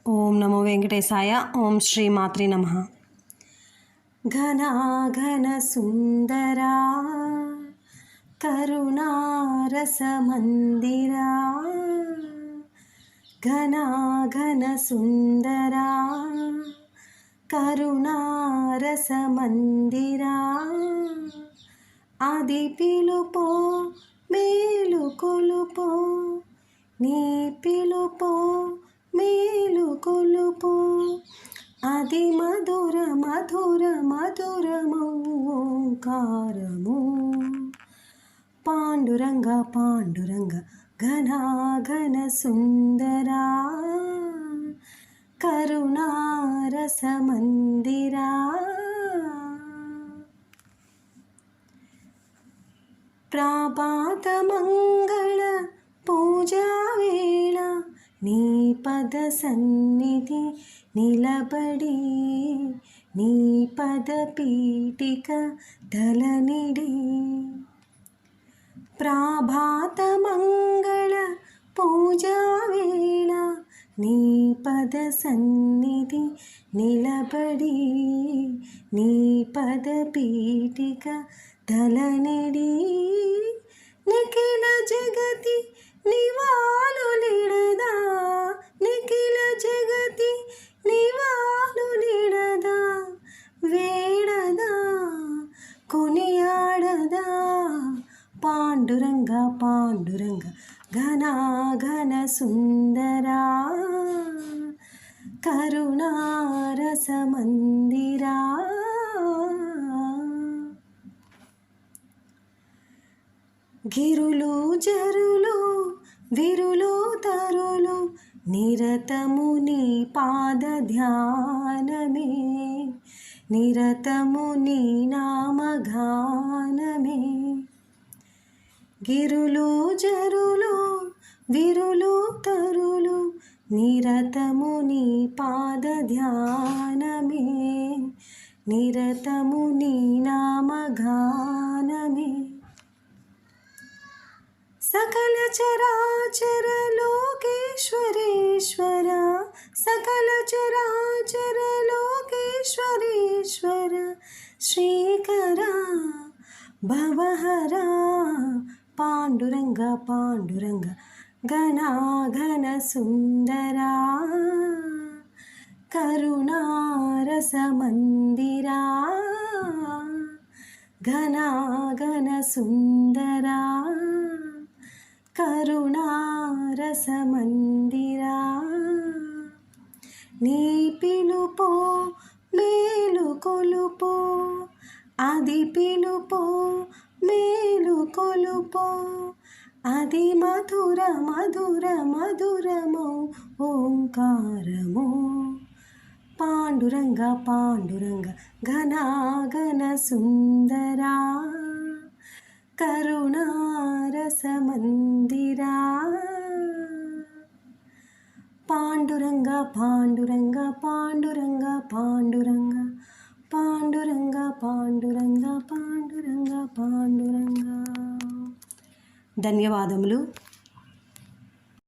ఓం నమో వెంకటేశాయ. ఓం శ్రీ మాత్రే నమః. ఘన సుందరా కరుణారసమందిరా, ఘన సుందరా కరుణారసమందిరా, అది పిలుపో మేలు కొలుపో, నీ పిలుపో మేలు కొలుపో, అది మధుర మధుర మధురము ఓంకారము. పాండురంగ పాండురంగ ఘన సుందరా కరుణారసమందిరా. ప్రాభాత మంగళ పూజా వేళ నీ పద సన్నిధి నిలబడి, నీ పద పీఠిక ధలనిడి. ప్రాభాత మంగళ పూజా వేళ నీ పద సన్నిధి నిలబడి, నీ పద పీఠిక ధలనిడి. నిఖిల జగతి నివాళులిడదా, నిఖిల జగతి నివాళులిడదా, వేడదా కొనియాడదా. పాండురంగ పాండురంగ ఘన సుందరా కరుణారసమందిరా. గిరులు జరులు విరులు తరులు నిరతము నీ పాద ధ్యానమే, నిరతము నీ నామగానమే. గిరులు జరులు విరులు తరులు నిరతము నీ పాద ధ్యానమే, నిరతము నీ నామగానమే. సకల చరాచర లోకేశ్వరేశ్వర, సకల చరాచర లోకేశ్వరేశ్వర, శ్రీకర భవహర. పాండురంగ పాండురంగ ఘన సుందరా కరుణారసమందిరా, ఘన సుందరా కరుణారసమందిరా. నీ పిలుపో మేలు కొలుపో, అది పిలుపో మేలు కొలుపో, అది మధుర మధుర మధురము ఓంకారము. పాండురంగ పాండురంగ ఘన సుందరా కరుణారసమందిరా. పాండురంగ పాండురంగ పాండురంగ పాండురంగ పాండురంగ పాండురంగ పాండురంగ పాండురంగ. ధన్యవాదములు.